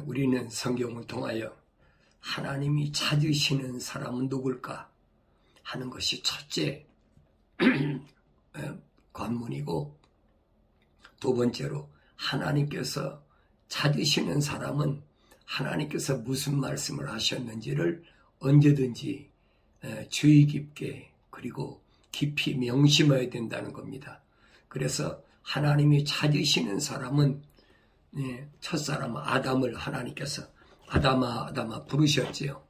우리는 성경을 통하여 하나님이 찾으시는 사람은 누굴까 하는 것이 첫째 관문이고, 두 번째로 하나님께서 찾으시는 사람은 하나님께서 무슨 말씀을 하셨는지를 언제든지 주의 깊게 그리고 깊이 명심해야 된다는 겁니다. 그래서 하나님이 찾으시는 사람은 첫사람 아담을 하나님께서 아담아 부르셨지요.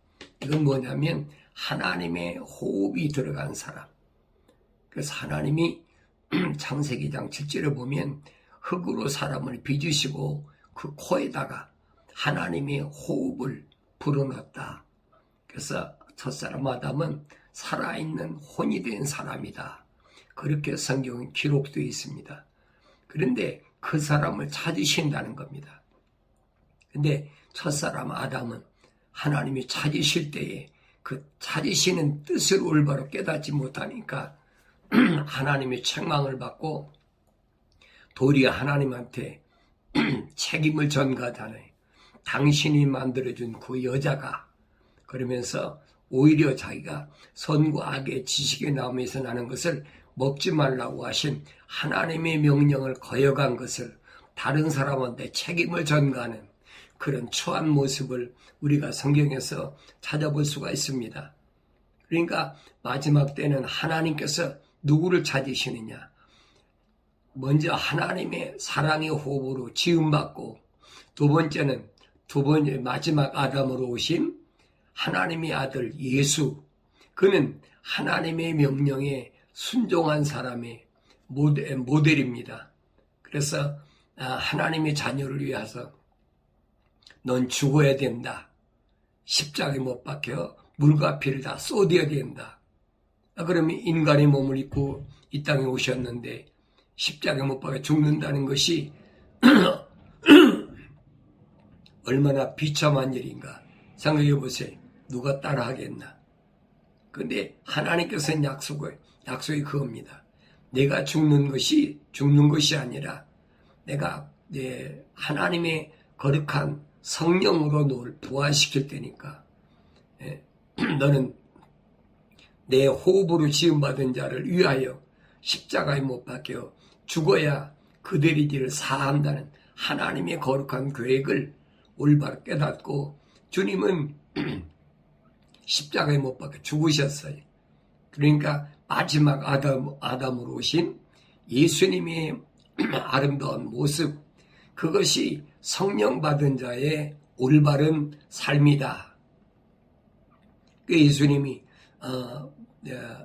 이건 뭐냐면 하나님의 호흡이 들어간 사람. 그래서 하나님이 창세기장 7절에 보면 흙으로 사람을 빚으시고 그 코에다가 하나님의 호흡을 불어넣었다. 그래서 첫사람 아담은 살아있는 혼이 된 사람이다. 그렇게 성경에 기록되어 있습니다. 그런데 그 사람을 찾으신다는 겁니다. 근데 첫사람 아담은 하나님이 찾으실 때에 그 찾으시는 뜻을 올바로 깨닫지 못하니까 하나님의 책망을 받고 도리어 하나님한테 책임을 전가하잖아요. 당신이 만들어준 그 여자가, 그러면서 오히려 자기가 선과 악의 지식의 나무에서 나는 것을 먹지 말라고 하신 하나님의 명령을 거역한 것을 다른 사람한테 책임을 전가하는 그런 처한 모습을 우리가 성경에서 찾아볼 수가 있습니다. 그러니까 마지막 때는 하나님께서 누구를 찾으시느냐? 먼저 하나님의 사랑의 호흡으로 지음받고, 두 번째 마지막 아담으로 오신 하나님의 아들 예수, 그는 하나님의 명령에 순종한 사람의 모델입니다. 그래서 하나님의 자녀를 위해서 넌 죽어야 된다. 십자가에 못 박혀 물과 피를 다 쏟아야 된다. 그러면 인간의 몸을 입고 이 땅에 오셨는데 십자가에 못 박혀 죽는다는 것이 얼마나 비참한 일인가 생각해 보세요. 누가 따라하겠나. 근데 하나님께서는 약속이 그겁니다. 내가 죽는 것이 아니라 내가 하나님의 거룩한 성령으로 너를 부활시킬 테니까 너는 내 호흡으로 지음받은 자를 위하여 십자가에 못 박혀 죽어야 그들의 길을 사한다는 하나님의 거룩한 계획을 올바로 깨닫고, 주님은 십자가에 못 박혀 죽으셨어요. 그러니까 마지막 아담으로 오신 예수님의 아름다운 모습, 그것이 성령 받은 자의 올바른 삶이다. 그 예수님이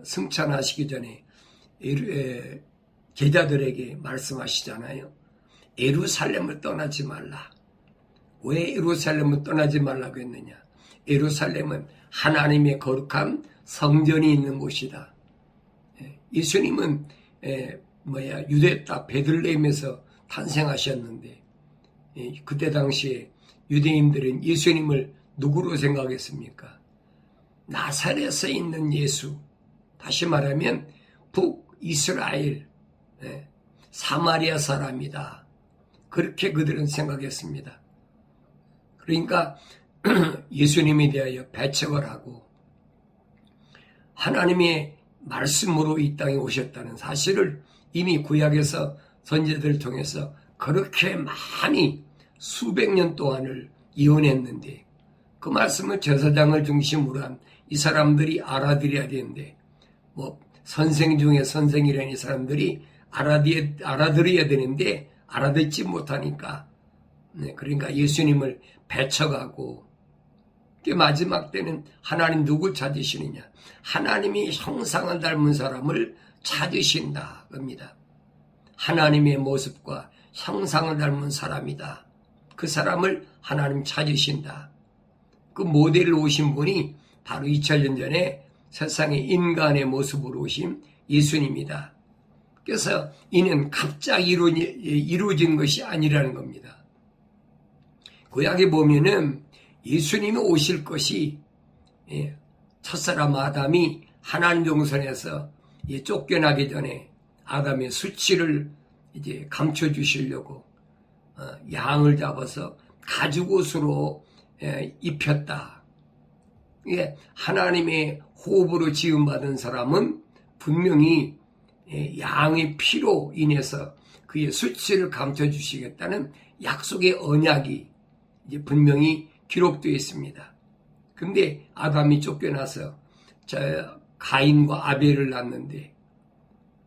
승천하시기 전에 제자들에게 말씀하시잖아요. 예루살렘을 떠나지 말라. 왜 예루살렘을 떠나지 말라고 했느냐? 예루살렘은 하나님의 거룩한 성전이 있는 곳이다. 예수님은 유대 땅 베들레헴에서 탄생하셨는데, 그때 당시에 유대인들은 예수님을 누구로 생각했습니까? 나사렛에 있는 예수, 다시 말하면 북이스라엘, 사마리아 사람이다. 그렇게 그들은 생각했습니다. 그러니까 예수님에 대하여 배척을 하고 하나님의 말씀으로 이 땅에 오셨다는 사실을 이미 구약에서 선지자들을 통해서 그렇게 많이 수백 년 동안을 예언했는데, 그 말씀을 제사장을 중심으로 한 이 사람들이 알아들어야 되는데, 선생 중에 선생이라는 이 사람들이 알아들어야 되는데 알아듣지 못하니까, 그러니까 예수님을 배척하고, 마지막 때는 하나님 누굴 찾으시느냐? 하나님이 형상을 닮은 사람을 찾으신다 겁니다. 하나님의 모습과 형상을 닮은 사람이다. 그 사람을 하나님 찾으신다. 그 모델을 오신 분이 바로 2000년 전에 세상에 인간의 모습으로 오신 예수님이다. 그래서 이는 갑자기 이루어진 것이 아니라는 겁니다. 구약에 보면은 예수님이 오실 것이 첫사람 아담이 하나님 동산에서 쫓겨나기 전에 아담의 수치를 이제 감춰주시려고 양을 잡아서 가죽옷으로 입혔다. 하나님의 호흡으로 지음받은 사람은 분명히 양의 피로 인해서 그의 수치를 감춰주시겠다는 약속의 언약이 이제 분명히 기록되어 있습니다. 근데 아담이 쫓겨나서 가인과 아벨을 낳는데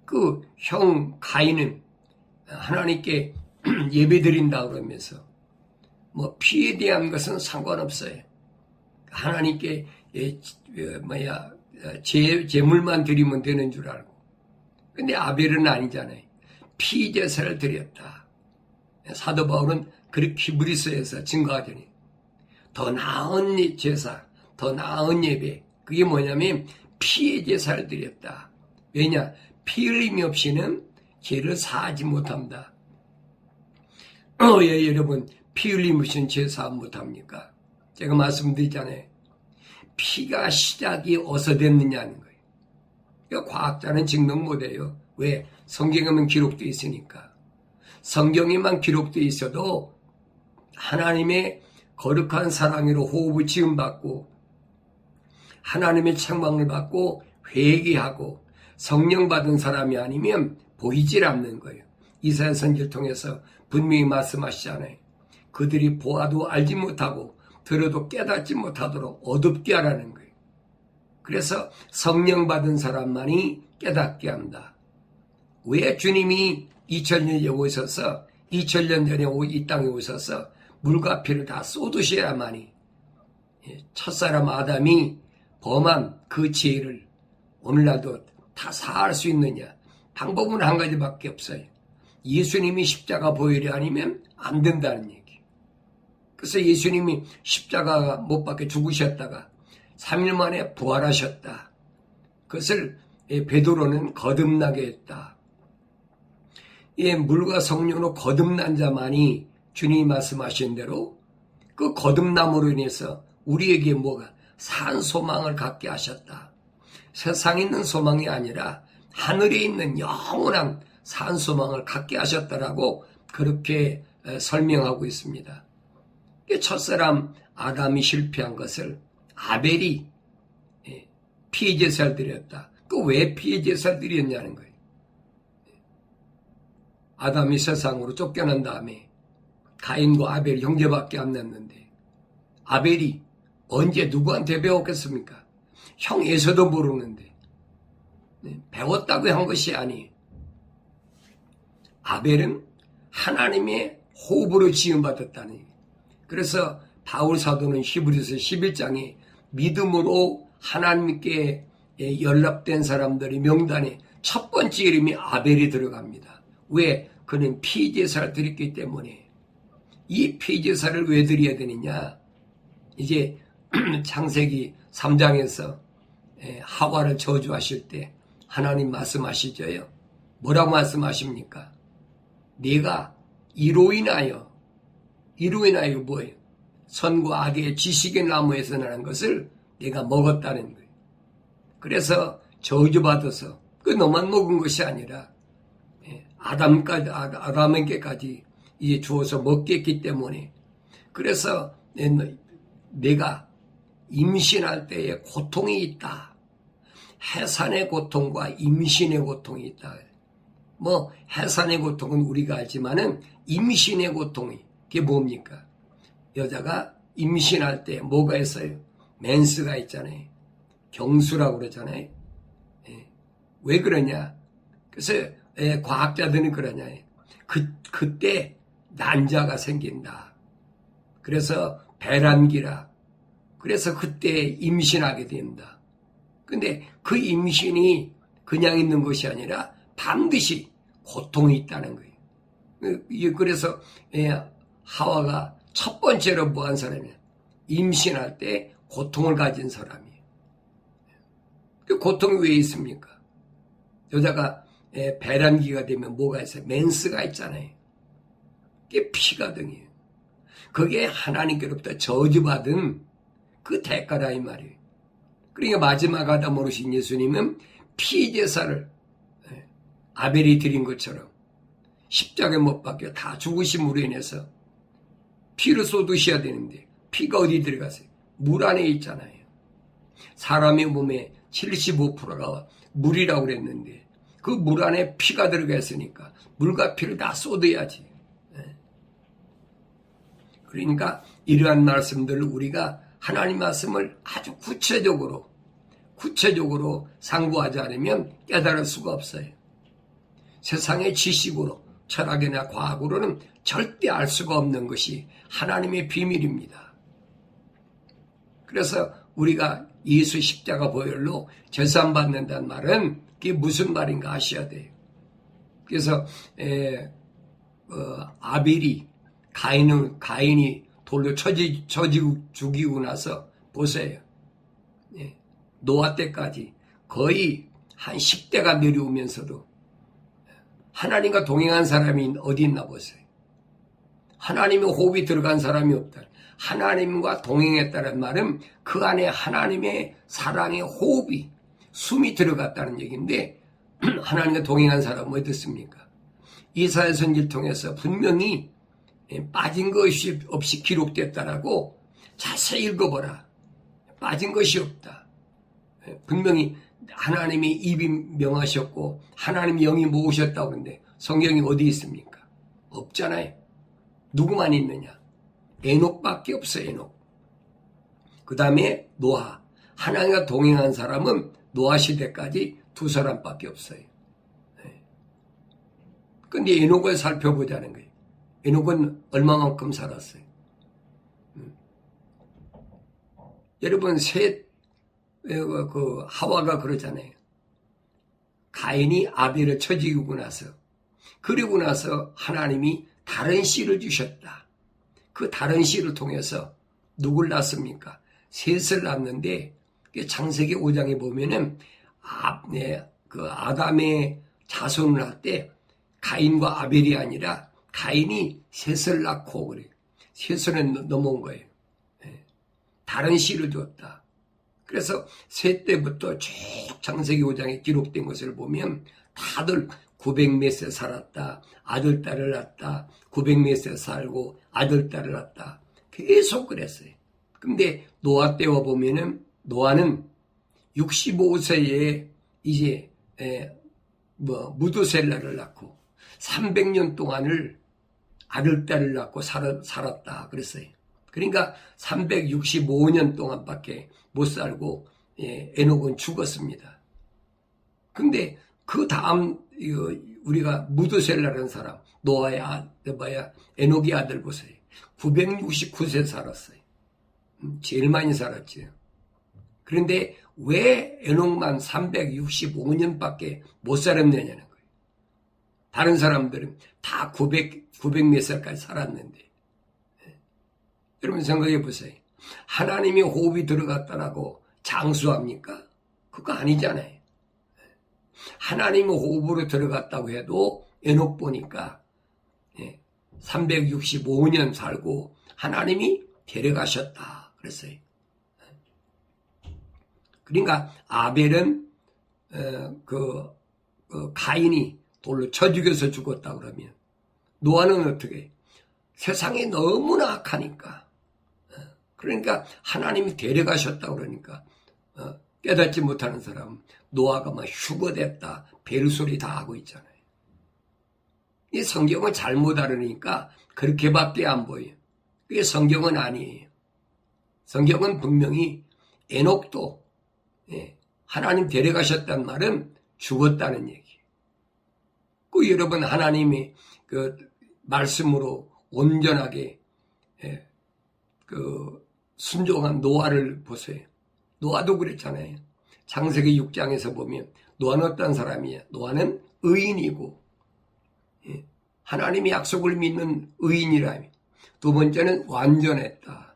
그 형 가인은 하나님께 예배드린다 그러면서 뭐 피에 대한 것은 상관없어요. 하나님께 제물만 드리면 되는 줄 알고. 근데 아벨은 아니잖아요. 피 제사를 드렸다. 사도 바울은 그렇게 히브리서에서 증거하더니 더 나은 제사, 더 나은 예배, 그게 뭐냐면 피의 제사를 드렸다. 왜냐? 피 흘림이 없이는 죄를 사하지 못합니다. 여러분, 피 흘림 없이는 죄 사하 못합니까? 제가 말씀드리잖아요. 피가 시작이 어디서 됐느냐는 거예요. 그러니까 과학자는 증명 못해요. 왜? 성경에만 기록되어 있으니까. 성경에만 기록되어 있어도 하나님의 거룩한 사랑으로 호흡을 지음받고 하나님의 책망을 받고 회개하고 성령 받은 사람이 아니면 보이질 않는 거예요. 이사야 선지를 통해서 분명히 말씀하시잖아요. 그들이 보아도 알지 못하고 들어도 깨닫지 못하도록 어둡게 하라는 거예요. 그래서 성령 받은 사람만이 깨닫게 한다. 왜 주님이 2000년 전에 오셔서 2000년 전에 이 땅에 오셔서 물과 피를 다 쏟으셔야만이 첫사람 아담이 범한 그 죄를 오늘날도 다 사할 수 있느냐? 방법은 한 가지밖에 없어요. 예수님이 십자가 보혈이 아니면 안 된다는 얘기. 그래서 예수님이 십자가 못 박혀 죽으셨다가 3일 만에 부활하셨다. 그것을 베드로는 거듭나게 했다. 물과 성령으로 거듭난 자만이 주님이 말씀하신 대로 그 거듭남으로 인해서 우리에게 뭐가 산 소망을 갖게 하셨다. 세상에 있는 소망이 아니라 하늘에 있는 영원한 산 소망을 갖게 하셨다라고 그렇게 설명하고 있습니다. 첫사람 아담이 실패한 것을 아벨이 피의 제사를 드렸다. 그 왜 피의 제사를 드렸냐는 거예요. 아담이 세상으로 쫓겨난 다음에 가인과 아벨 형제밖에 안 났는데 아벨이 언제 누구한테 배웠겠습니까? 형에서도 모르는데 배웠다고 한 것이 아니에요. 아벨은 하나님의 호흡으로 지음받았다는 얘기예요. 그래서 바울 사도는 히브리서 11장에 믿음으로 하나님께 연락된 사람들의 명단에 첫 번째 이름이 아벨이 들어갑니다. 왜? 그는 피제사를 드렸기 때문에. 이 피제사를 왜 드려야 되느냐? 이제 창세기 3장에서 하와를 저주하실 때 하나님 말씀하시죠요. 뭐라고 말씀하십니까? 네가 이로 인하여 뭐예요? 선과 악의 지식의 나무에서 나는 것을 내가 먹었다는 거예요. 그래서 저주받아서 그 너만 먹은 것이 아니라 아담에게까지 이제 주어서 먹게 했기 때문에 그래서 내가 임신할 때에 고통이 있다. 해산의 고통과 임신의 고통이 있다. 뭐 해산의 고통은 우리가 알지만은 임신의 고통이 그게 뭡니까? 여자가 임신할 때 뭐가 있어요? 맨스가 있잖아요. 경수라고 그러잖아요. 왜 그러냐? 그래서 과학자들은 그러냐? 그때 난자가 생긴다. 그래서 배란기라. 그래서 그때 임신하게 된다. 근데 그 임신이 그냥 있는 것이 아니라 반드시 고통이 있다는 거예요. 그래서 하와가 첫 번째로 뭐 한 사람이야? 임신할 때 고통을 가진 사람이에요. 그 고통이 왜 있습니까? 여자가 배란기가 되면 뭐가 있어요? 맨스가 있잖아요. 그게 피가등이에요. 그게 하나님께로부터 저주받은 그 대가라 이 말이에요. 그러니까 마지막 아담으로 오신 예수님은 피제사를 아벨이 드린 것처럼 십자가에 못 박혀 다 죽으심으로 인해서 피를 쏟으셔야 되는데 피가 어디 들어가세요? 물 안에 있잖아요. 사람의 몸에 75%가 물이라고 그랬는데 그 물 안에 피가 들어가 있으니까 물과 피를 다 쏟아야지. 그러니까 이러한 말씀들을 우리가 하나님 말씀을 아주 구체적으로 상고하지 않으면 깨달을 수가 없어요. 세상의 지식으로 철학이나 과학으로는 절대 알 수가 없는 것이 하나님의 비밀입니다. 그래서 우리가 예수 십자가 보혈로 제사받는다는 말은 그게 무슨 말인가 아셔야 돼요. 그래서 아벨이 가인이 돌로 쳐지고 죽이고 나서 보세요. 노아 때까지 거의 한 10대가 내려오면서도 하나님과 동행한 사람이 어디 있나 보세요. 하나님의 호흡이 들어간 사람이 없다. 하나님과 동행했다는 말은 그 안에 하나님의 사랑의 호흡이 숨이 들어갔다는 얘기인데 하나님과 동행한 사람은 어떻습니까? 이사야 선지를 통해서 분명히 빠진 것이 없이 기록됐다라고 자세히 읽어보라. 빠진 것이 없다. 분명히 하나님의 입이 명하셨고 하나님의 영이 모으셨다고 하는데 성경이 어디 있습니까? 없잖아요. 누구만 있느냐? 에녹밖에 없어요. 에녹. 그 다음에 노아. 하나님과 동행한 사람은 노아 시대까지 2사람밖에 없어요. 근데 에녹을 살펴보자는 거예요. 에녹은 얼마만큼 살았어요? 여러분 하와가 그러잖아요. 가인이 아벨을 쳐죽이고 나서 그리고 나서 하나님이 다른 씨를 주셨다. 그 다른 씨를 통해서 누굴 낳습니까? 셋을 낳는데 창세기 5장에 보면은 아담의 자손을 할 때 가인과 아벨이 아니라 가인이 셋을 낳고 그래요. 셋을 넘어온 거예요. 다른 씨를 줬다. 그래서 셋 때부터 쭉 창세기 5장에 기록된 것을 보면 다들 900몇 세 살았다. 아들, 딸을 낳았다. 900몇 세 살고 아들, 딸을 낳았다. 계속 그랬어요. 근데 노아 때와 보면은 노아는 65세에 이제 무두셀라를 낳고 300년 동안을 아들, 딸을 낳고 살았다 그랬어요. 그러니까 365년 동안밖에 못 살고 에녹은 죽었습니다. 근데 그 다음 우리가 무두셀라라는 사람 노아의 에녹의 아들 보세요. 969세 살았어요. 제일 많이 살았죠. 그런데 왜 에녹만 365년밖에 못 살았느냐는 거예요. 다른 사람들은 다 900몇 살까지 살았는데 여러분 생각해 보세요. 하나님의 호흡이 들어갔다라고 장수합니까? 그거 아니잖아요. 하나님의 호흡으로 들어갔다고 해도 에녹 보니까 365년 살고 하나님이 데려가셨다 그랬어요. 그러니까 아벨은 가인이 돌로 쳐 죽여서 죽었다 그러면 노아는 어떻게? 세상이 너무나 악하니까 그러니까 하나님이 데려가셨다 그러니까 깨닫지 못하는 사람 노아가 막 휴거됐다 벨소리 다 하고 있잖아요. 이 성경을 잘못 알으니까 그렇게밖에 안 보여요. 그게 성경은 아니에요. 성경은 분명히 에녹도 하나님 데려가셨단 말은 죽었다는 얘기예요. 그 여러분 하나님이 그 말씀으로 온전하게 순종한 노아를 보세요. 노아도 그랬잖아요. 창세기 6장에서 보면 노아는 어떤 사람이야? 노아는 의인이고 하나님의 약속을 믿는 의인이라며 두 번째는 완전했다.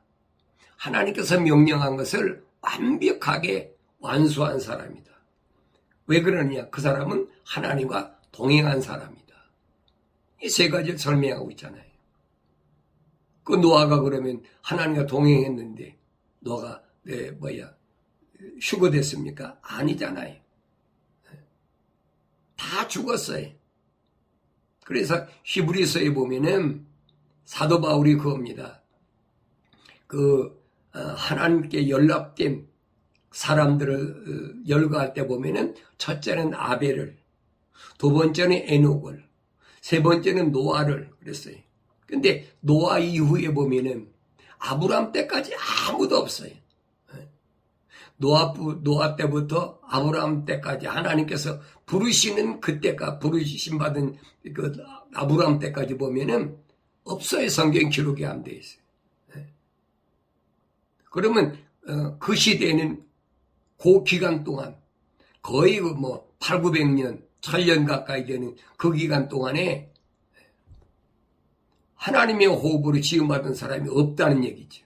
하나님께서 명령한 것을 완벽하게 완수한 사람이다. 왜 그러느냐? 그 사람은 하나님과 동행한 사람이다. 이 세 가지를 설명하고 있잖아요. 그 노아가 그러면 하나님과 동행했는데 노아가 휴거됐습니까? 아니잖아요. 다 죽었어요. 그래서 히브리서에 보면은 사도 바울이 그겁니다. 하나님께 연락된 사람들을 열거할 때 보면은 첫째는 아벨을, 두 번째는 에녹을, 세 번째는 노아를 그랬어요. 근데 노아 이후에 보면은 아브라함 때까지 아무도 없어요. 노아 때부터 아브라함 때까지 하나님께서 부르시는 그때가 부르심 받은 아브라함 때까지 보면은 없어요. 성경 기록이 안 돼 있어요. 그러면 그 시대에는 그 기간 동안 거의 8, 900년, 1000년 가까이 되는 그 기간 동안에 하나님의 호흡으로 지음받은 사람이 없다는 얘기죠.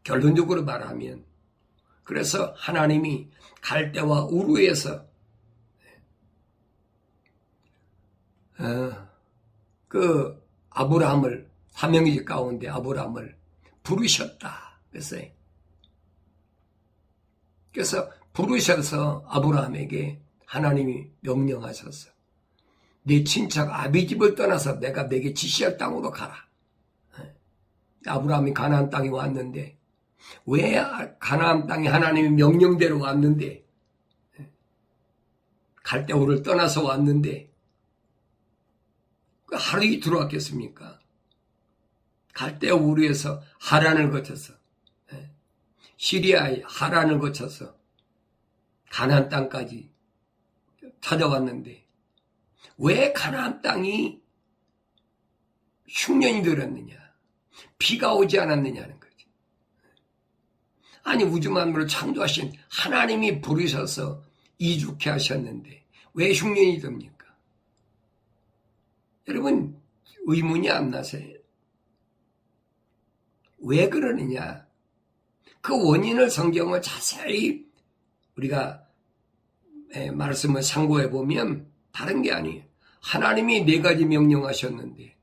결론적으로 말하면. 그래서 하나님이 갈대와 우르에서 아브라함을, 삼형제 가운데 아브라함을 부르셨다 그랬어요. 그래서 부르셔서 아브라함에게 하나님이 명령하셨어. 네 친척 아비 집을 떠나서 내가 내게 지시할 땅으로 가라. 아브라함이 가나안 땅에 왔는데, 왜 가나안 땅에 하나님의 명령대로 왔는데, 갈대우를 떠나서 왔는데 하루 이틀 왔겠습니까? 갈대우르에서 하란을 거쳐서, 시리아의 하란을 거쳐서 가나안 땅까지 찾아왔는데, 왜 가나안 땅이 흉년이 들었느냐, 비가 오지 않았느냐는 거지. 아니, 우주 만물을 창조하신 하나님이 부르셔서 이주케 하셨는데 왜 흉년이 듭니까? 여러분, 의문이 안 나세요? 왜 그러느냐? 그 원인을 성경을 자세히 우리가 말씀을 참고해 보면 다른 게 아니에요. 하나님이 4가지 명령하셨는데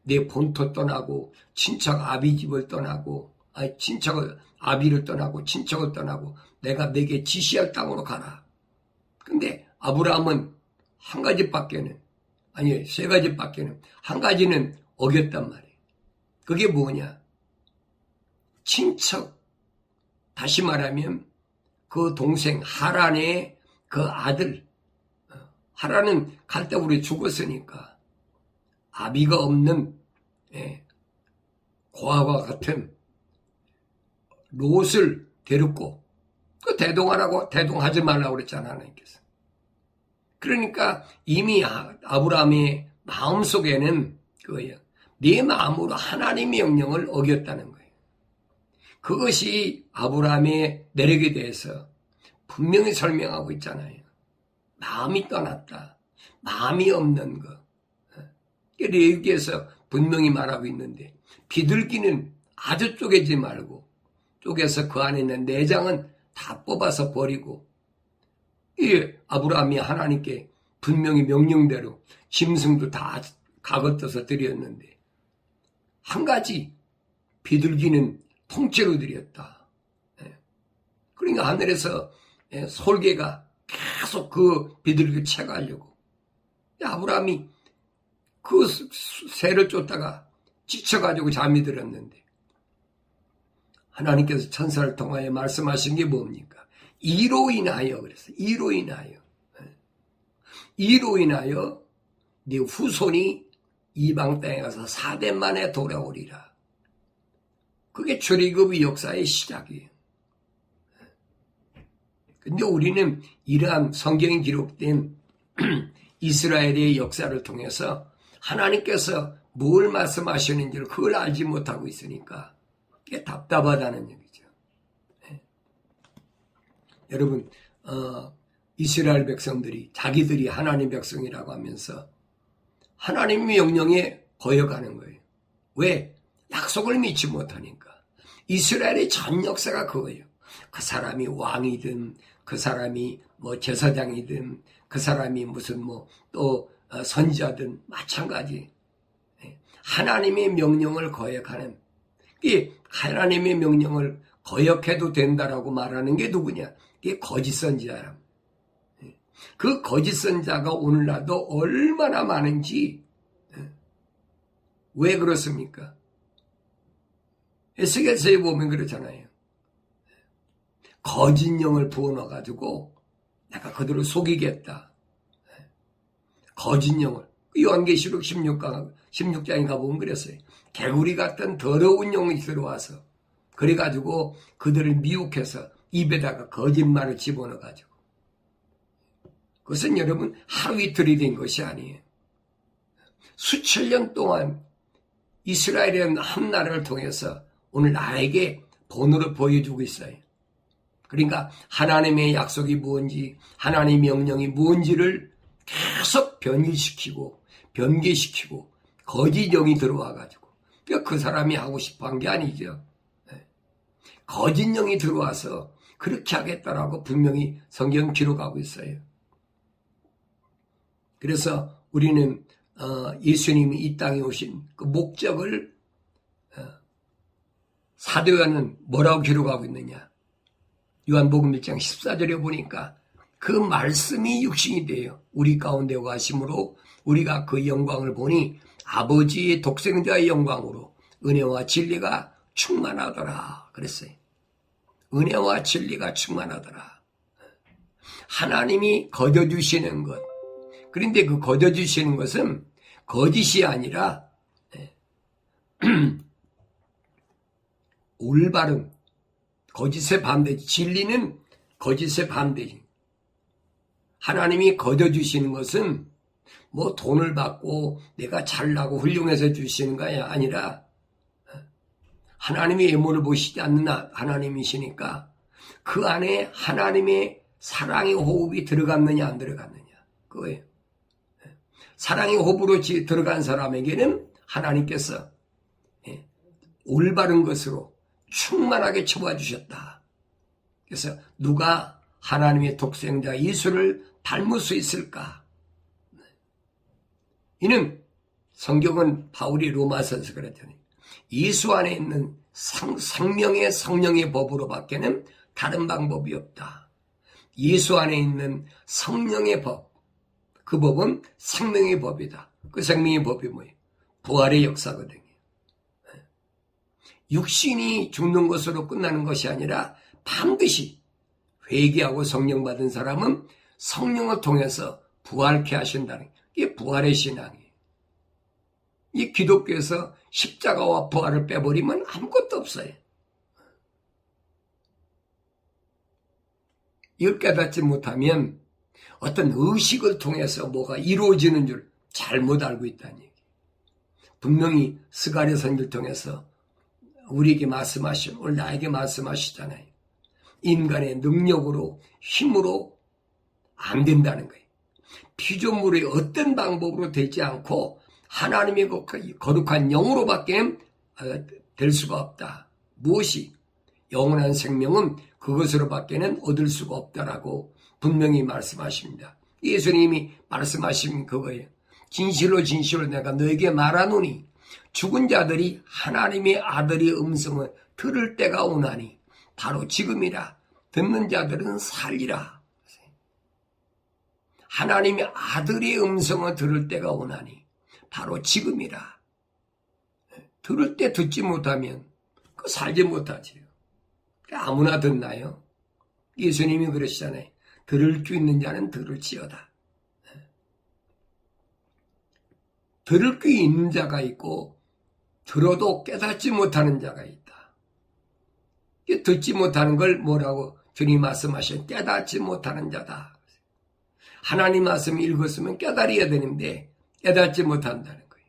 내 본토 떠나고 친척 아비 집을 떠나고, 친척을 아비를 떠나고 친척을 떠나고 내가 내게 지시할 땅으로 가라. 근데 아브라함은 한 가지밖에는, 아니 3가지밖에는, 한 가지는 어겼단 말이에요. 그게 뭐냐? 친척, 다시 말하면 그 동생 하란의 그 아들, 하란은 갈대우르에 죽었으니까 아비가 없는 고아와 같은 롯을 데리고, 그 대동하지 말라고 그랬잖아, 하나님께서. 그러니까 이미 아브라함의 마음속에는 그거예요. 네 마음으로 하나님의 명령을 어겼다는 거예요. 그것이 아브라함의 내력에 대해서 분명히 설명하고 있잖아요. 마음이 떠났다. 마음이 없는 것. 레위기에서 분명히 말하고 있는데, 비둘기는 아주 쪼개지 말고 쪼개서 그 안에 있는 내장은 다 뽑아서 버리고, 이 아브라함이 하나님께 분명히 명령대로 짐승도 다 가거떠서 드렸는데, 한 가지 비둘기는 통째로 드렸다. 그러니까 하늘에서 솔개가 계속 그 비둘기를 채가려고, 아브라함이 그 새를 쫓다가 지쳐가지고 잠이 들었는데, 하나님께서 천사를 통하여 말씀하신 게 뭡니까? 이로 인하여, 그래서 이로 인하여 네 후손이 이방 땅에 가서 4대 만에 돌아오리라. 그게 출애굽의 역사의 시작이에요. 근데 우리는 이러한 성경에 기록된 이스라엘의 역사를 통해서 하나님께서 뭘 말씀하시는지를 그걸 알지 못하고 있으니까 그게 답답하다는 얘기죠. 여러분, 이스라엘 백성들이 자기들이 하나님 백성이라고 하면서 하나님의 명령에 거역하는 거예요. 왜? 약속을 믿지 못하니까. 이스라엘의 전 역사가 그거예요. 그 사람이 왕이든, 그 사람이 제사장이든, 그 사람이 무슨 또 선지자든 마찬가지. 하나님의 명령을 거역하는, 이 하나님의 명령을 거역해도 된다라고 말하는 게 누구냐? 이게 거짓 선지자야. 그 거짓 선지자가 오늘날도 얼마나 많은지. 왜 그렇습니까? 에스겔서에 보면 그렇잖아요. 거짓 영을 부어넣어가지고 내가 그들을 속이겠다. 거짓 영을. 요한계시록 16장에 가보면 그랬어요. 개구리 같은 더러운 영이 들어와서 그래가지고 그들을 미혹해서 입에다가 거짓말을 집어넣어가지고. 그것은 여러분 하루 이틀이 된 것이 아니에요. 수천 년 동안 이스라엘의 한 나라를 통해서 오늘 나에게 본으로 보여주고 있어요. 그러니까 하나님의 약속이 무엇인지, 하나님의 명령이 무엇인지를 계속 변개시키고 거짓 영이 들어와가지고 그 사람이 하고 싶어한 게 아니죠. 거짓 영이 들어와서 그렇게 하겠다라고 분명히 성경 기록하고 있어요. 그래서 우리는 예수님이 이 땅에 오신 그 목적을 사도 요한은 뭐라고 기록하고 있느냐. 요한복음 1장 14절에 보니까 그 말씀이 육신이 되어 우리 가운데 와심으로 우리가 그 영광을 보니 아버지의 독생자의 영광으로 은혜와 진리가 충만하더라 그랬어요. 은혜와 진리가 충만하더라. 하나님이 거둬주시는 것. 그런데 그 거둬주시는 것은 거짓이 아니라 올바른, 거짓의 반대지. 진리는 거짓의 반대지. 하나님이 거둬주시는 것은 뭐 돈을 받고 내가 잘나고 훌륭해서 주시는 게 아니라 하나님의 외모를 보시지 않는 하나님이시니까 그 안에 하나님의 사랑의 호흡이 들어갔느냐 안 들어갔느냐 그거예요. 사랑의 호흡으로 들어간 사람에게는 하나님께서 올바른 것으로 충만하게 채워주셨다. 그래서 누가 하나님의 독생자 예수를 닮을 수 있을까? 이는 성경은 바울이 로마서에서 그랬더니 예수 안에 있는 생명의 성령의 법으로 밖에는 다른 방법이 없다. 예수 안에 있는 성령의 법, 그 법은 생명의 법이다. 그 생명의 법이 뭐예요? 부활의 역사거든요. 육신이 죽는 것으로 끝나는 것이 아니라 반드시 회개하고 성령 받은 사람은 성령을 통해서 부활케 하신다는 게 부활의 신앙이에요. 이 기독교에서 십자가와 부활을 빼버리면 아무것도 없어요. 이걸 깨닫지 못하면 어떤 의식을 통해서 뭐가 이루어지는 줄 잘못 알고 있다는 얘기예요. 분명히 스가랴 선지를 통해서 우리에게 말씀하시고 오늘 나에게 말씀하시잖아요. 인간의 능력으로 힘으로 안 된다는 거예요. 피조물의 어떤 방법으로 되지 않고 하나님의 거룩한 영으로밖에 될 수가 없다. 무엇이? 영원한 생명은 그것으로밖에는 얻을 수가 없다라고 분명히 말씀하십니다. 예수님이 말씀하신 그거예요. 진실로 진실로 내가 너에게 말하노니 죽은 자들이 하나님의 아들의 음성을 들을 때가 오나니 바로 지금이라. 듣는 자들은 살리라. 하나님의 아들의 음성을 들을 때가 오나니 바로 지금이라. 들을 때 듣지 못하면 그 살지 못하지요. 아무나 듣나요? 예수님이 그러시잖아요. 들을 줄 있는 자는 들을지어다. 들을 줄 있는 자가 있고 들어도 깨닫지 못하는 자가 있다. 듣지 못하는 걸 뭐라고 주님 말씀하신 깨닫지 못하는 자다. 하나님 말씀 읽었으면 깨달아야 되는데 깨닫지 못한다는 거예요.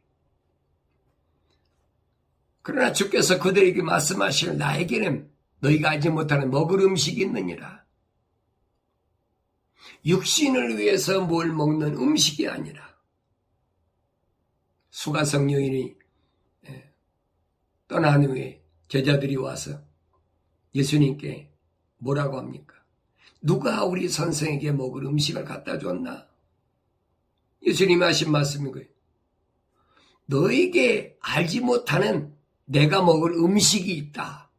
그러나 주께서 그들에게 말씀하시는 나에게는 너희가 알지 못하는 먹을 음식이 있느니라. 육신을 위해서 뭘 먹는 음식이 아니라 수가성 여인이 떠난 후에 제자들이 와서 예수님께 뭐라고 합니까? 누가 우리 선생에게 먹을 음식을 갖다 줬나? 예수님이 하신 말씀인 거예요. 너에게 알지 못하는 내가 먹을 음식이 있다.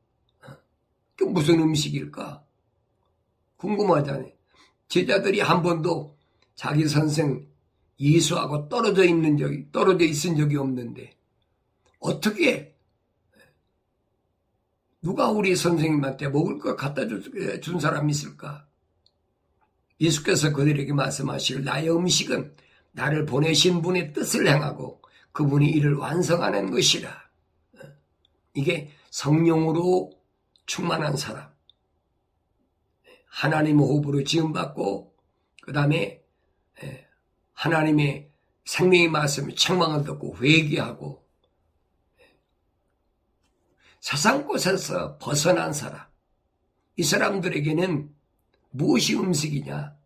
그 무슨 음식일까? 궁금하잖아요. 제자들이 한 번도 자기 선생 예수하고 떨어져 있은 적이 없는데 어떻게 누가 우리 선생님한테 먹을 거 갖다 준 사람이 있을까? 예수께서 그들에게 말씀하시길 나의 음식은 나를 보내신 분의 뜻을 행하고 그분이 이를 완성하는 것이라. 이게 성령으로 충만한 사람, 하나님의 호흡으로 지음받고 그 다음에 하나님의 생명의 말씀에 책망을 듣고 회개하고 세상 곳에서 벗어난 사람, 이 사람들에게는 무엇이 음식이냐?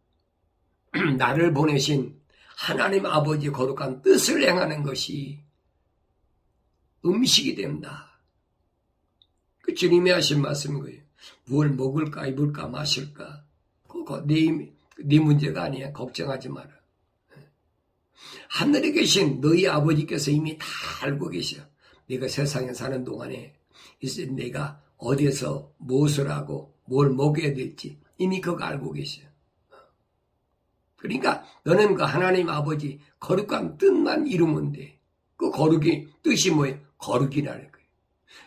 나를 보내신 하나님 아버지의 거룩한 뜻을 행하는 것이 음식이 된다. 그 주님이 하신 말씀인 거예요. 뭘 먹을까, 입을까, 마실까? 그거 네 문제가 아니야. 걱정하지 마라. 하늘에 계신 너희 아버지께서 이미 다 알고 계셔. 네가 세상에 사는 동안에 내가 어디에서 무엇을 하고 뭘 먹여야 될지 이미 그거 알고 계셔. 그러니까 너는 그 하나님 아버지 거룩한 뜻만 이루면 돼. 그 거룩이 뜻이 뭐예요? 거룩이라는 거예요.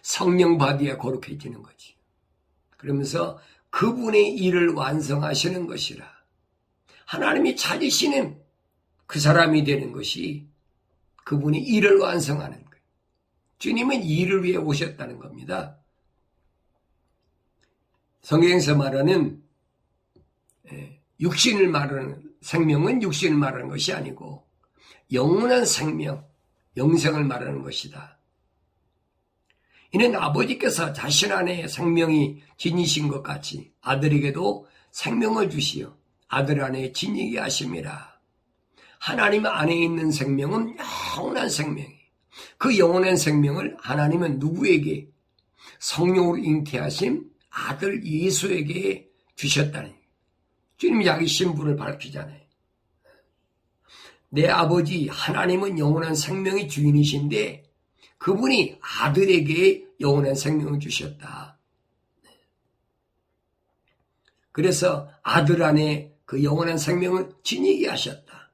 성령 받아야 거룩해지는 거지. 그러면서 그분의 일을 완성하시는 것이라. 하나님이 찾으시는 그 사람이 되는 것이 그분이 일을 완성하는 거예요. 주님은 일을 위해 오셨다는 겁니다. 성경에서 말하는 육신을 말하는 생명은 육신을 말하는 것이 아니고 영원한 생명, 영생을 말하는 것이다. 이는 아버지께서 자신 안에 생명이 지니신 것 같이 아들에게도 생명을 주시어 아들 안에 지니게 하심이라. 하나님 안에 있는 생명은 영원한 생명이에요. 그 영원한 생명을 하나님은 누구에게? 성령으로 잉태하신 아들 예수에게 주셨다니. 주님이 자기 신분을 밝히잖아요. 내 아버지 하나님은 영원한 생명의 주인이신데 그분이 아들에게 영원한 생명을 주셨다. 그래서 아들 안에 그 영원한 생명을 지니게 하셨다.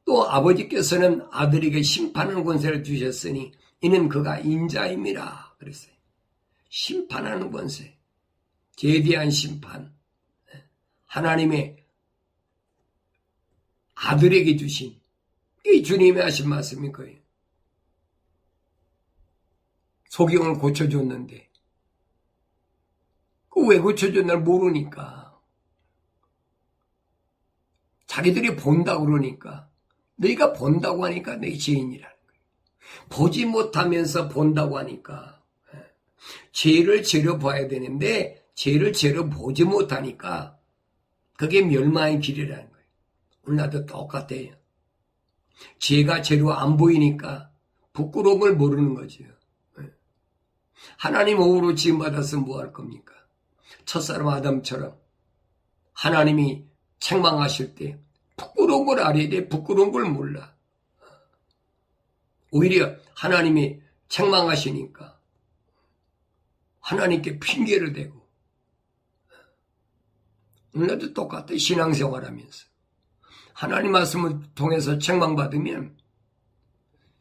또 아버지께서는 아들에게 심판하는 권세를 주셨으니 이는 그가 인자임이라 그랬어요. 심판하는 권세, 죄에 대한 심판, 하나님의 아들에게 주신 이 주님이 하신 말씀인 거예요. 소경을 고쳐줬는데 그 왜 고쳐줬나 모르니까 자기들이 본다고 그러니까 너희가 본다고 하니까 내 죄인이라는 거예요. 보지 못하면서 본다고 하니까 죄를 죄로 봐야 되는데 죄를 죄로 보지 못하니까 그게 멸망의 길이라는 거예요. 우리나라도 똑같아요. 죄가 죄로 안 보이니까 부끄러움을 모르는 거죠. 하나님 호흡으로 지음받았으면 뭐 할 겁니까? 첫사람 아담처럼 하나님이 책망하실 때 부끄러운 걸 알아야 돼. 부끄러운 걸 몰라. 오히려 하나님이 책망하시니까 하나님께 핑계를 대고 오늘도 똑같아. 신앙생활하면서 하나님 말씀을 통해서 책망받으면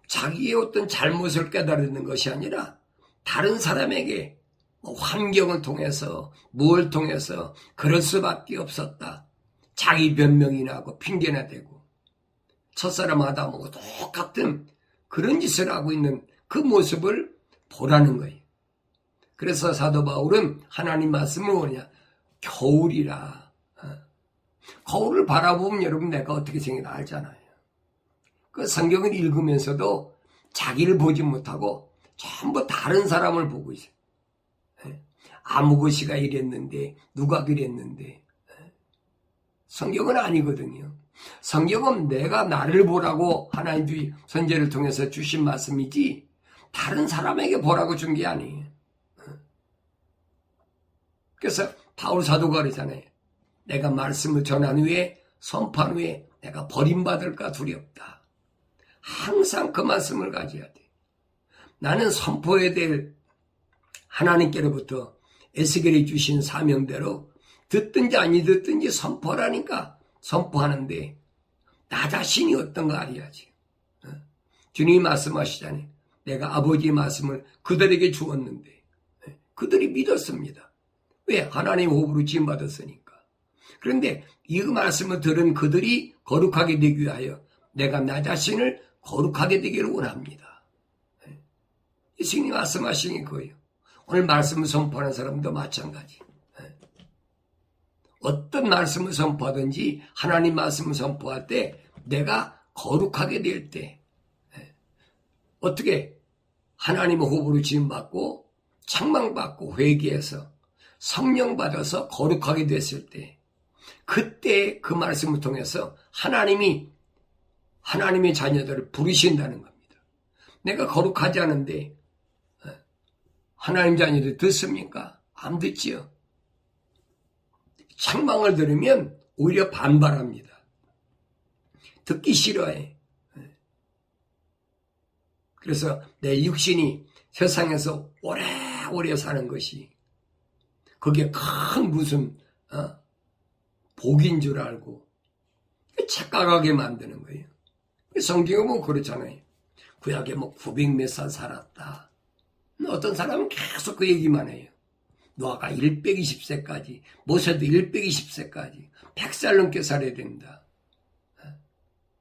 자기의 어떤 잘못을 깨달는 것이 아니라 다른 사람에게 환경을 통해서 뭘 통해서 그럴 수밖에 없었다. 자기 변명이나 하고 핑계나 대고 첫사람 아담하고 똑같은 그런 짓을 하고 있는 그 모습을 보라는 거예요. 그래서 사도 바울은 하나님 말씀을 뭐냐? 겨울이라. 거울을 바라보면 여러분 내가 어떻게 생기나 알잖아요. 그 성경을 읽으면서도 자기를 보지 못하고 전부 다른 사람을 보고 있어요. 아무것이가 이랬는데 누가 그랬는데 성경은 아니거든요. 성경은 내가 나를 보라고 하나님 선지자를 통해서 주신 말씀이지 다른 사람에게 보라고 준 게 아니에요. 그래서 바울 사도가 그러잖아요. 내가 말씀을 전한 후에 선포한 후에 내가 버림받을까 두렵다. 항상 그 말씀을 가져야 돼. 나는 선포해야 될 하나님께로부터 에스겔이 주신 사명대로 듣든지 아니 듣든지 선포라니까 선포하는데 나 자신이 어떤가 알아야지. 주님이 말씀하시잖아요. 내가 아버지의 말씀을 그들에게 주었는데 그들이 믿었습니다. 왜? 하나님의 호흡으로 지음받았으니까. 그런데 이 말씀을 들은 그들이 거룩하게 되기 위하여 내가 나 자신을 거룩하게 되기를 원합니다. 예수님이 말씀하시는 거예요. 오늘 말씀을 선포하는 사람도 마찬가지. 어떤 말씀을 선포하든지 하나님 말씀을 선포할 때 내가 거룩하게 될 때 어떻게 하나님의 호흡으로 지음받고 책망받고 회개해서 성령 받아서 거룩하게 됐을 때 그때 그 말씀을 통해서 하나님이 하나님의 자녀들을 부르신다는 겁니다. 내가 거룩하지 않은데 하나님 자녀들 듣습니까? 안 듣지요. 책망을 들으면 오히려 반발합니다. 듣기 싫어해. 그래서 내 육신이 세상에서 오래오래 사는 것이 그게 큰 무슨 복인 줄 알고 착각하게 만드는 거예요. 성경은 뭐 그렇잖아요. 구약에 뭐 900 몇 살 살았다. 어떤 사람은 계속 그 얘기만 해요. 노아가 120세까지, 모세도 120세까지 100살 넘게 살아야 된다.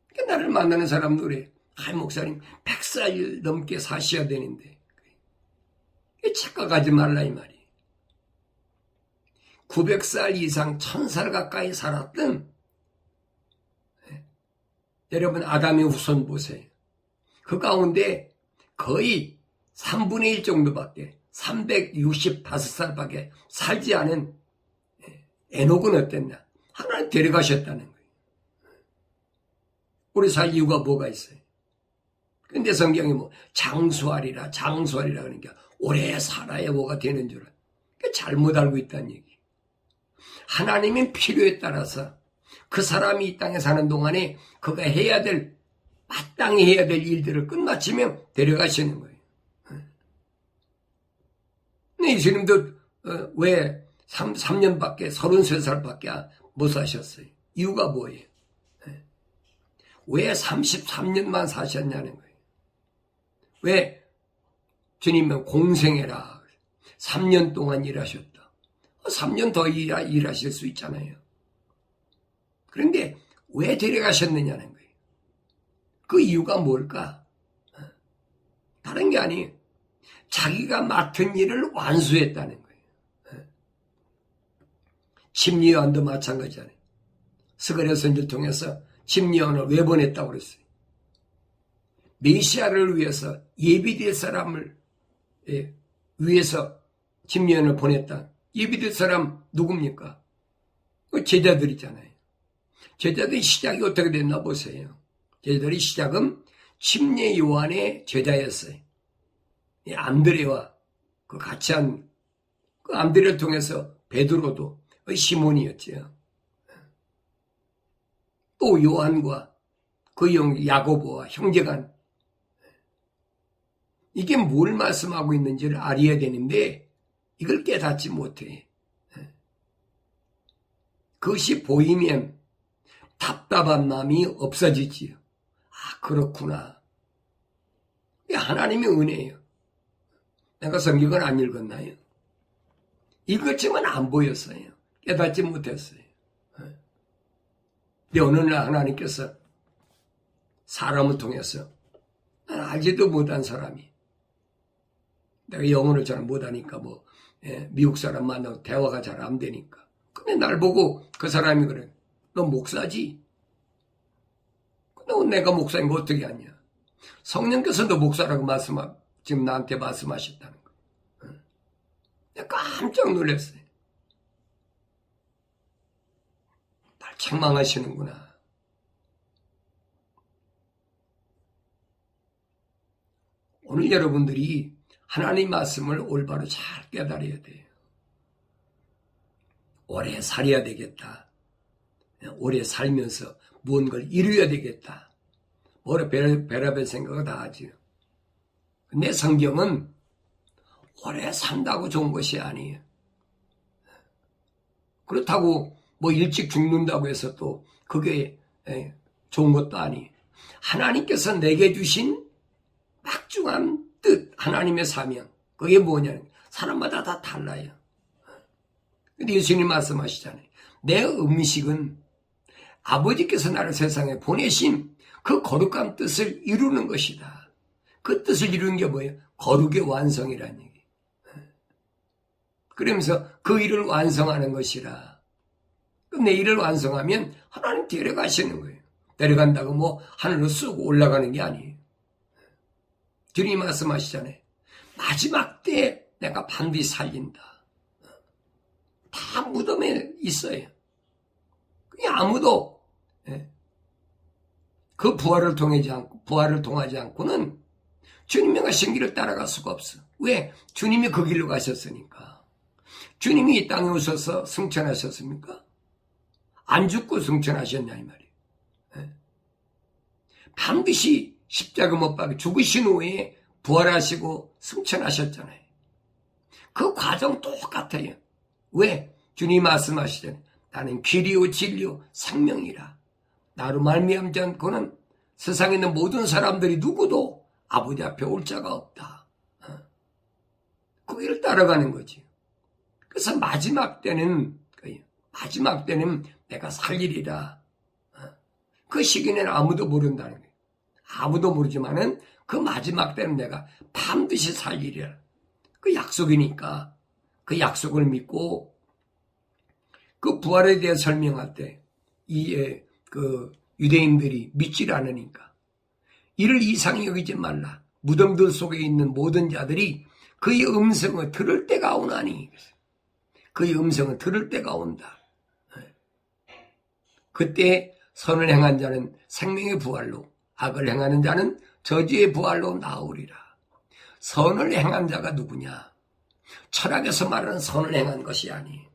그러니까 나를 만나는 사람도 그래. 목사님 100살 넘게 사셔야 되는데 착각하지 말라 이 말이에요. 900살 이상 1000살 가까이 살았던 여러분 아담의 후손 보세요. 그 가운데 거의 3분의 1 정도밖에 365살밖에 살지 않은 에녹은 어땠냐? 하나님 데려가셨다는 거예요. 우리 살 이유가 뭐가 있어요? 근데 성경이 뭐 장수하리라 그러니까 오래 살아야 뭐가 되는 줄 알아. 그러니까 잘못 알고 있다는 얘기. 하나님의 필요에 따라서 그 사람이 이 땅에 사는 동안에 그가 해야 될 마땅히 해야 될 일들을 끝마치면 데려가시는 거예요. 근데 예수님도 왜 3년밖에 33살밖에 못 사셨어요? 이유가 뭐예요? 왜 33년만 사셨냐는 거예요. 왜 주님은 공생애라 3년 동안 일하셨다. 3년 더 일하실 수 있잖아요. 그런데 왜 데려가셨느냐는 거예요. 그 이유가 뭘까? 다른 게 아니에요. 자기가 맡은 일을 완수했다는 거예요. 심리요한도 마찬가지잖아요. 스가랴 선지를 통해서 심리요한을 왜 보냈다고 그랬어요? 메시아를 위해서 예비될 사람을 위해서 심리요한을 보냈다. 예비될 사람 누굽니까? 제자들이잖아요. 제자들의 시작이 어떻게 됐나 보세요. 제자들의 시작은 침례 요한의 제자였어요. 안드레와 그 같이 한 그 안드레를 통해서 베드로도 시몬이었죠. 또 요한과 그 형 야고보와 형제간 이게 뭘 말씀하고 있는지를 알아야 되는데 이걸 깨닫지 못해. 그것이 보이면 답답한 마음이 없어지지요. 아, 그렇구나. 이게 하나님의 은혜예요. 내가 성경을 안 읽었나요? 읽었지만 안 보였어요. 깨닫지 못했어요. 근데 어느 날 하나님께서 사람을 통해서 난 알지도 못한 사람이 내가 영어를 잘 못하니까 미국 사람 만나고 대화가 잘 안 되니까 근데 날 보고 그 사람이 그래. 너 목사지? 근데 내가 목사인 거 어떻게 아냐? 성령께서 너 목사라고 지금 나한테 말씀하셨다는 거. 내가 깜짝 놀랐어요. 날 책망하시는구나. 오늘 여러분들이 하나님 말씀을 올바로 잘 깨달아야 돼요. 오래 살아야 되겠다. 오래 살면서 무언가를 이루어야 되겠다. 오래 별의별 생각을 다 하지요. 근데 성경은 오래 산다고 좋은 것이 아니에요. 그렇다고 일찍 죽는다고 해서 또 그게 좋은 것도 아니에요. 하나님께서 내게 주신 막중한 뜻, 하나님의 사명, 그게 뭐냐면 사람마다 다 달라요. 근데 예수님 말씀하시잖아요. 내 음식은 아버지께서 나를 세상에 보내신 그 거룩한 뜻을 이루는 것이다. 그 뜻을 이루는 게 뭐예요? 거룩의 완성이라는 얘기. 그러면서 그 일을 완성하는 것이라. 내 일을 완성하면 하나님 데려가시는 거예요. 데려간다고 뭐 하늘로 쑥 올라가는 게 아니에요. 주님이 말씀하시잖아요. 마지막 때에 내가 반드시 살린다. 다 무덤에 있어요. 그냥 아무도 그 부활을 통하지 않고는 주님의 가신 길을 따라갈 수가 없어. 왜? 주님이 그 길로 가셨으니까. 주님이 이 땅에 오셔서 승천하셨습니까? 안 죽고 승천하셨냐 이 말이에요. 반드시 십자가 못 박혀 죽으신 후에 부활하시고 승천하셨잖아요. 그 과정 똑같아요. 왜? 주님이 말씀하시잖아요. 나는 길이요 진리요 생명이라. 나로 말미암지 않고는 세상에 있는 모든 사람들이 누구도 아버지 앞에 올 자가 없다. 그 길을 따라가는 거지. 그래서 마지막 때는 내가 살리리라. 그 시기는 아무도 모른다는 거예요. 아무도 모르지만은 그 마지막 때는 내가 반드시 살리리라. 그 약속이니까 그 약속을 믿고 그 부활에 대해 설명할 때 그 유대인들이 믿질 않으니까 이를 이상히 여기지 말라. 무덤들 속에 있는 모든 자들이 그의 음성을 들을 때가 오나니 그의 음성을 들을 때가 온다. 그때 선을 행한 자는 생명의 부활로 악을 행하는 자는 저주의 부활로 나오리라. 선을 행한 자가 누구냐? 철학에서 말하는 선을 행한 것이 아니에요.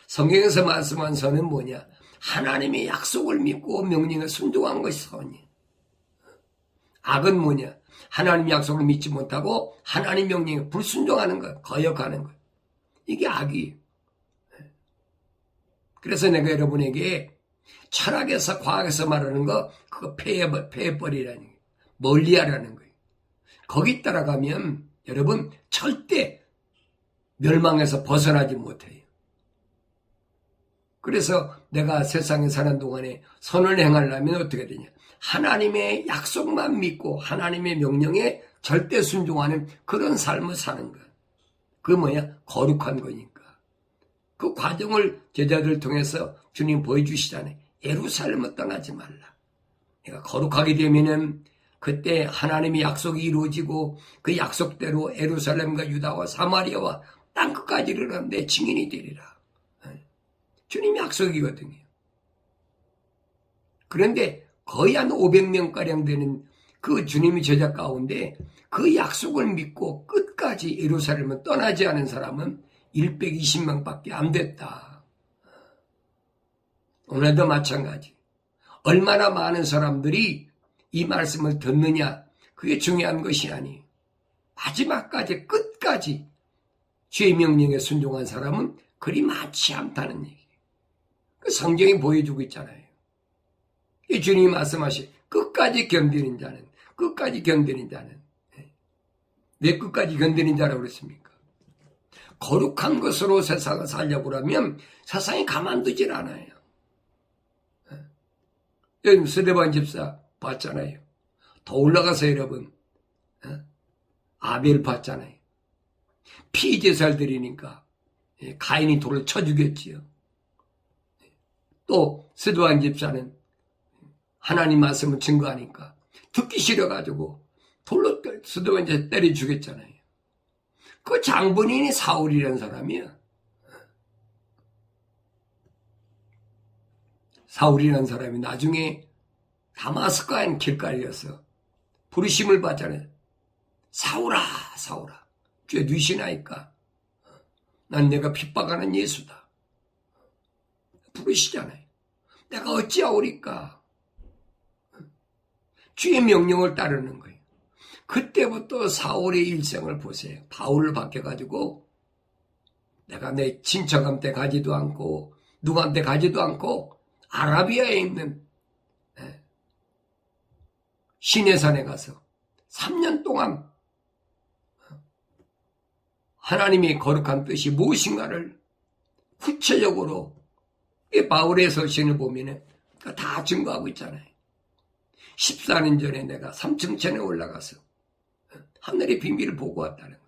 성경에서 말씀한 선은 뭐냐? 하나님의 약속을 믿고 명령에 순종한 것이 선이에요. 악은 뭐냐? 하나님의 약속을 믿지 못하고 하나님 명령에 불순종하는 것, 거역하는 것. 이게 악이에요. 그래서 내가 여러분에게 철학에서 과학에서 말하는 거 그거 폐해버리라는 거예요. 멀리하라는 거예요. 거기 따라가면 여러분 절대 멸망에서 벗어나지 못해요. 그래서 내가 세상에 사는 동안에 선을 행하려면 어떻게 되냐? 하나님의 약속만 믿고 하나님의 명령에 절대 순종하는 그런 삶을 사는 것. 그게 뭐야? 거룩한 거니까. 그 과정을 제자들 통해서 주님 보여주시잖아요. 예루살렘을 떠나지 말라. 내가 거룩하게 되면은 그때 하나님의 약속이 이루어지고 그 약속대로 예루살렘과 유다와 사마리아와 땅끝까지 이르러 내 증인이 되리라. 주님 약속이거든요. 그런데 거의 한 500명가량 되는 그 주님의 제자 가운데 그 약속을 믿고 끝까지 예루살렘을 떠나지 않은 사람은 120명밖에 안 됐다. 오늘도 마찬가지. 얼마나 많은 사람들이 이 말씀을 듣느냐, 그게 중요한 것이 아니에요. 마지막까지 끝까지 주의 명령에 순종한 사람은 그리 많지 않다는 얘기예요. 그 성경이 보여주고 있잖아요. 이 주님이 말씀하신 끝까지 견디는 자는 왜 끝까지 견디는 자라고 그랬습니까? 거룩한 것으로 세상을 살려고 하면 세상이 가만두질 않아요. 요즘 스데반 집사 봤잖아요. 더 올라가서 여러분 아벨 봤잖아요. 피제사를 드리니까 가인이 돌을 쳐 죽였지요. 또 스데반 집사는 하나님 말씀을 증거하니까 듣기 싫어가지고 돌로 스데반 집사 때려 죽였잖아요. 그 장본인이 사울이라는 사람이야. 사울이라는 사람이 나중에 다마스커 길가리에서 부르심을 받잖아요. 사울아, 사울아, 죄 뉘시나이까? 난 내가 핍박하는 예수다. 부르시잖아요. 내가 어찌하오리까? 주의 명령을 따르는 거예요. 그때부터 사울의 일생을 보세요. 바울을 바뀌어가지고 내가 내 친척한테 가지도 않고 누구한테 가지도 않고 아라비아에 있는 시내산에 가서 3년 동안 하나님의 거룩한 뜻이 무엇인가를 구체적으로 이 바울의 서신을 보면은 다 증거하고 있잖아요. 14년 전에 내가 3층천에 올라가서 하늘의 비밀을 보고 왔다는 거예요.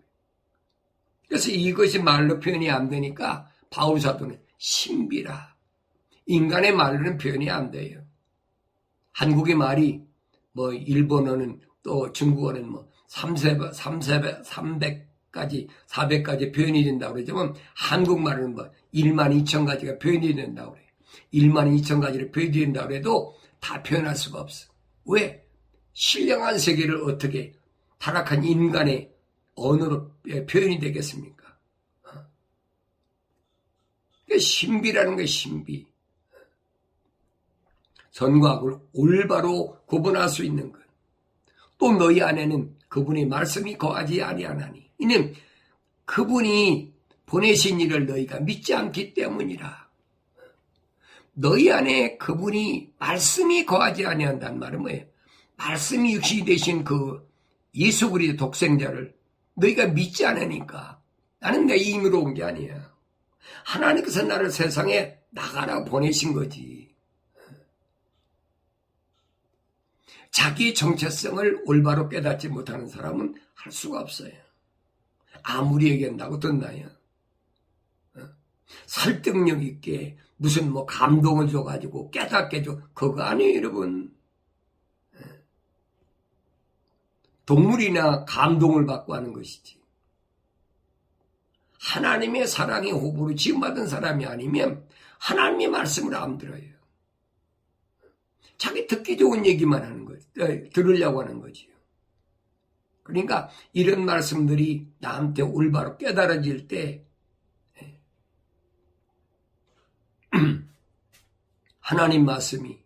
그래서 이것이 말로 표현이 안 되니까 바울 사도는 신비라. 인간의 말로는 표현이 안 돼요. 한국의 말이 뭐 일본어는 또 중국어는 뭐 300까지 400까지 표현이 된다고 그러지만 한국말은 뭐 1만 2천 가지가 표현이 된다고 그래요. 1만 2천 가지를 표현이 된다고 해도 다 표현할 수가 없어. 왜? 신령한 세계를 어떻게 타락한 인간의 언어로 표현이 되겠습니까? 신비라는 게 신비. 선과 악을 올바로 구분할 수 있는 것. 또 너희 안에는 그분의 말씀이 거하지 아니하나니 이는 그분이 보내신 이를 너희가 믿지 않기 때문이라. 너희 안에 그분이 말씀이 거하지 아니한다는 말은 뭐예요? 말씀이 육신이 되신 그 예수 그리스도의 독생자를 너희가 믿지 않으니까 나는 내 힘으로 온 게 아니야. 하나님께서 나를 세상에 나가라 보내신 거지. 자기 정체성을 올바로 깨닫지 못하는 사람은 할 수가 없어요. 아무리 얘기한다고 듣나요? 설득력 있게 무슨 뭐 감동을 줘가지고 깨닫게 해줘. 그거 아니에요, 여러분. 동물이나 감동을 받고 하는 것이지. 하나님의 사랑의 호흡으로 지음받은 사람이 아니면 하나님의 말씀을 안 들어요. 자기 듣기 좋은 얘기만 하는 거지. 들으려고 하는 거지요. 그러니까 이런 말씀들이 나한테 올바로 깨달아질 때 하나님 말씀이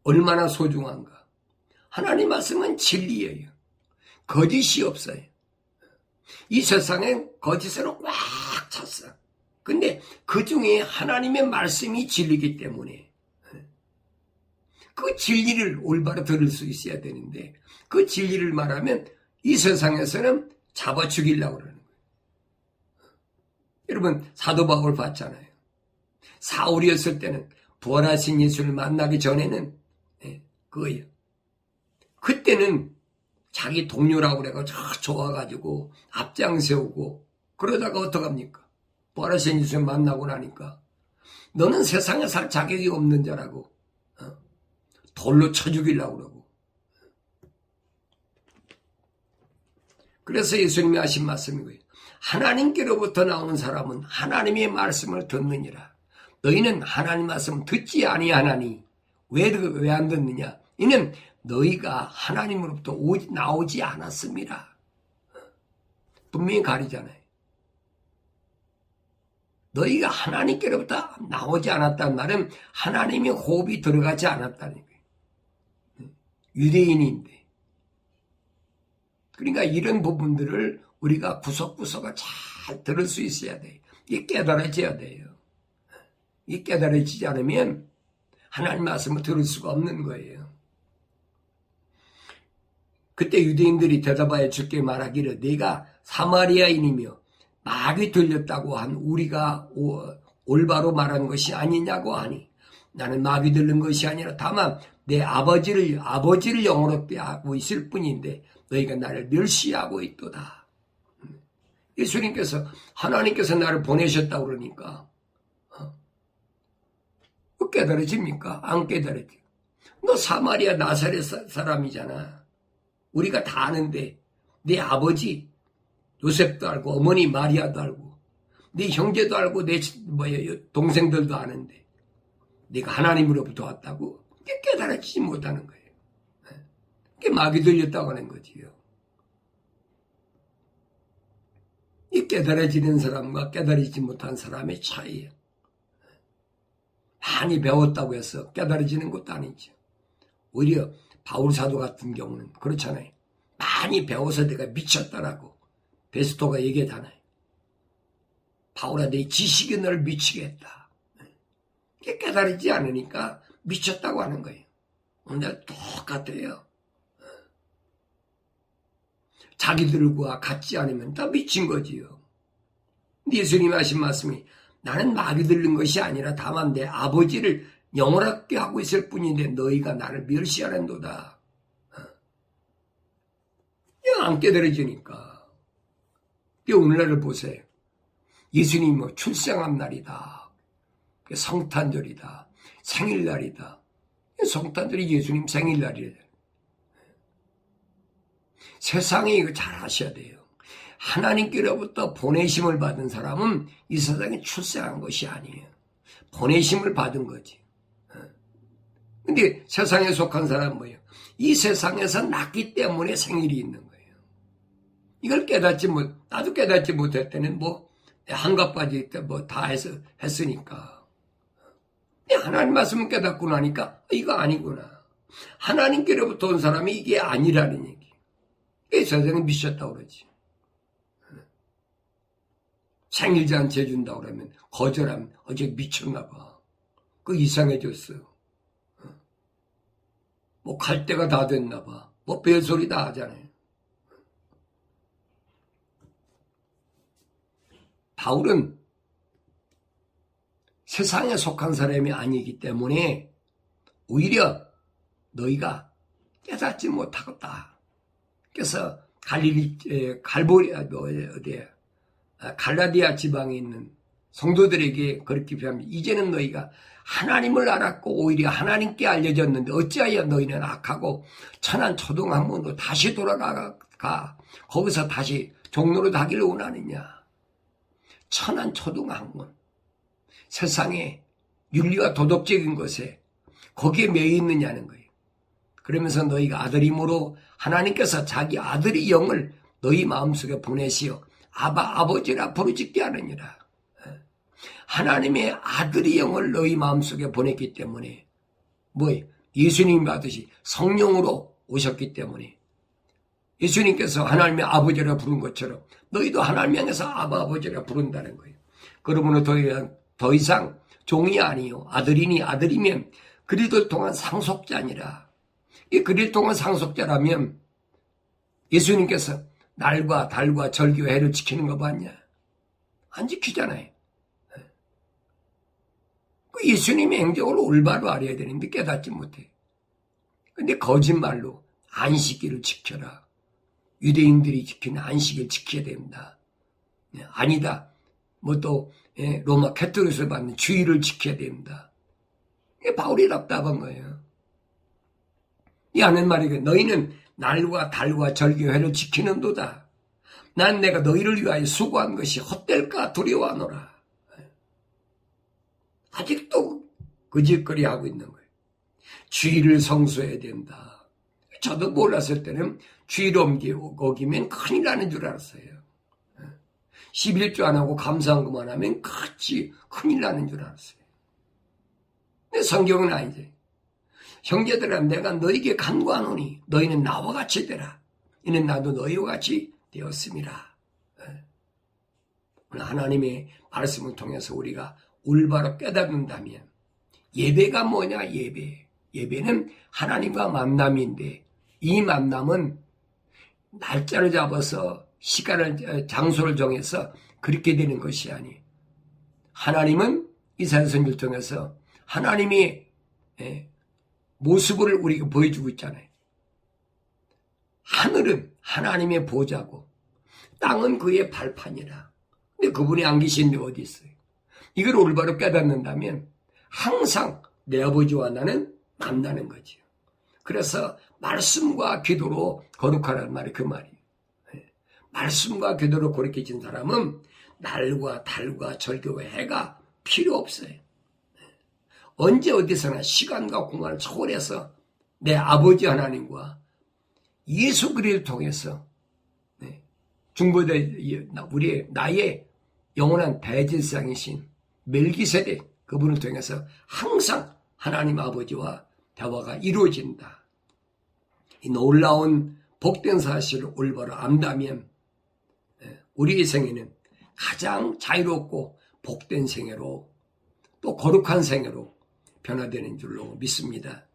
얼마나 소중한가. 하나님 말씀은 진리예요. 거짓이 없어요. 이 세상엔 거짓으로 꽉 찼어. 근데 그 중에 하나님의 말씀이 진리이기 때문에 그 진리를 올바로 들을 수 있어야 되는데 그 진리를 말하면 이 세상에서는 잡아 죽이려고 그러는 거예요. 여러분 사도 바울 봤잖아요. 사울이었을 때는 부활하신 예수를 만나기 전에는 그거예요. 그때는 자기 동료라고 그래가지고 좋아가지고 앞장 세우고 그러다가 어떡합니까? 부활하신 예수를 만나고 나니까 너는 세상에 살 자격이 없는 자라고 돌로 쳐 죽이려고 그러고. 그래서 예수님이 하신 말씀이 거예요. 하나님께로부터 나오는 사람은 하나님의 말씀을 듣느니라. 너희는 하나님 말씀 듣지 아니하나니 왜 안 듣느냐? 이는 너희가 하나님으로부터 나오지 않았습니다. 분명히 가리잖아요. 너희가 하나님께로부터 나오지 않았다는 말은 하나님의 호흡이 들어가지 않았다는 거예요. 유대인인데. 그러니까 이런 부분들을 우리가 구석구석을 잘 들을 수 있어야 돼요. 이게 깨달아져야 돼요. 이게 깨달아지지 않으면 하나님 말씀을 들을 수가 없는 거예요. 그때 유대인들이 대답하여 주께 말하기를 네가 사마리아인이며 말이 들렸다고 한 우리가 올바로 말하는 것이 아니냐고 하니 나는 마귀 들린 것이 아니라 다만 내 아버지를 영원롭게 하고 있을 뿐인데 너희가 나를 멸시하고 있도다. 예수님께서 하나님께서 나를 보내셨다고 그러니까 깨달아집니까? 안 깨달아져. 너 사마리아 나사렛 사람이잖아. 우리가 다 아는데 내 아버지 요셉도 알고 어머니 마리아도 알고 네 형제도 알고 내 동생들도 아는데 네가 하나님으로부터 왔다고? 그게 깨달아지지 못하는 거예요. 그게 마귀 들렸다고 하는 거지요. 이 깨달아지는 사람과 깨달아지지 못한 사람의 차이예요. 많이 배웠다고 해서 깨달아지는 것도 아니죠. 오히려 바울 사도 같은 경우는 그렇잖아요. 많이 배워서 내가 미쳤다라고 베스토가 얘기하잖아요. 바울아 내 지식이 너를 미치게 했다. 이게 깨달아지지 않으니까 미쳤다고 하는 거예요. 근데 똑같아요. 자기들과 같지 않으면 다 미친 거지요. 예수님이 하신 말씀이 나는 말이 들린 것이 아니라 다만 내 아버지를 영원하게 하고 있을 뿐인데 너희가 나를 멸시하는도다. 안 깨달아지니까. 오늘날을 보세요. 예수님이 뭐 출생한 날이다. 성탄절이다. 생일날이다. 성탄절이 예수님 생일날이다. 세상에 이거 잘 아셔야 돼요. 하나님께로부터 보내심을 받은 사람은 이 세상에 출생한 것이 아니에요. 보내심을 받은 거지. 근데 세상에 속한 사람은 뭐예요? 이 세상에서 났기 때문에 생일이 있는 거예요. 이걸 나도 깨닫지 못할 때는 한갑까지 다 했으니까. 하나님 말씀을 깨닫고 나니까 이거 아니구나. 하나님께로부터 온 사람이 이게 아니라는 얘기. 이 세상에 미쳤다고 그러지. 생일 잔치 해준다고 그러면 거절하면 어제 미쳤나 봐. 이상해졌어. 갈 때가 다 됐나 봐. 별소리 다 하잖아요. 바울은 세상에 속한 사람이 아니기 때문에 오히려 너희가 깨닫지 못하겠다. 그래서 갈라디아 지방에 있는 성도들에게 그렇게 표합니다. 이제는 너희가 하나님을 알았고 오히려 하나님께 알려졌는데 어찌하여 너희는 악하고 천한 초등학문으로 다시 돌아가 거기서 다시 종로로 가기를 원하느냐. 천한 초등학문. 세상에 윤리와 도덕적인 것에 거기에 매여 있느냐는 거예요. 그러면서 너희가 아들임으로 하나님께서 자기 아들의 영을 너희 마음속에 보내시어 아버지라 부르짖게 하느니라. 하나님의 아들의 영을 너희 마음속에 보냈기 때문에 예수님이 받으시 성령으로 오셨기 때문에 예수님께서 하나님의 아버지라 부른 것처럼 너희도 하나님 안에서 아버지라 부른다는 거예요. 그러므로 더 이상 종이 아니요 아들이니 아들이면 그리스도를 통한 상속자니라. 이 그리스도를 통한 상속자라면 예수님께서 날과 달과 절기와 해를 지키는 거 봤냐? 안 지키잖아요. 예수님의 행적을 올바로 알아야 되는데 깨닫지 못해. 근데 거짓말로 안식일을 지켜라. 유대인들이 지키는 안식일 지켜야 된다. 아니다. 또 로마 캐토릭에서 받는 주의를 지켜야 된다. 이게 바울이 답답한 거예요. 이 하는 말이 너희는 날과 달과 절기회를 지키는도다. 난 내가 너희를 위하여 수고한 것이 헛될까 두려워하노라. 아직도 거짓거리 하고 있는 거예요. 주의를 성수해야 된다. 저도 몰랐을 때는 주의를 어기면 큰일 나는 줄 알았어요. 11조 안 하고 감사한것만 하면 큰일 나는 줄 알았어요. 근데 성경은 아니지. 형제들아 내가 너희에게 간구하노니 너희는 나와 같이 되라. 이는 나도 너희와 같이 되었음이라. 오늘 하나님의 말씀을 통해서 우리가 올바로 깨닫는다면 예배가 뭐냐? 예배는 하나님과 만남인데 이 만남은 날짜를 잡아서 장소를 정해서 그렇게 되는 것이 아니. 하나님은 이사야 선지를 통해서 하나님이 모습을 우리가 보여주고 있잖아요. 하늘은 하나님의 보좌고 땅은 그의 발판이라. 근데 그분이 안 계시는데 어디 있어요? 이걸 올바로 깨닫는다면 항상 내 아버지와 나는 만나는 거지요. 그래서 말씀과 기도로 거룩하라는 말이 그 말이에요. 말씀과 기도로 거룩해진 사람은 날과 달과 절기와 해가 필요 없어요. 언제 어디서나 시간과 공간을 초월해서 내 아버지 하나님과 예수 그리스도를 통해서 나의 영원한 대제사장이신 멜기세덱 그분을 통해서 항상 하나님 아버지와 대화가 이루어진다. 이 놀라운 복된 사실을 올바로 안다면 우리의 생애는 가장 자유롭고 복된 생애로 또 거룩한 생애로 변화되는 줄로 믿습니다.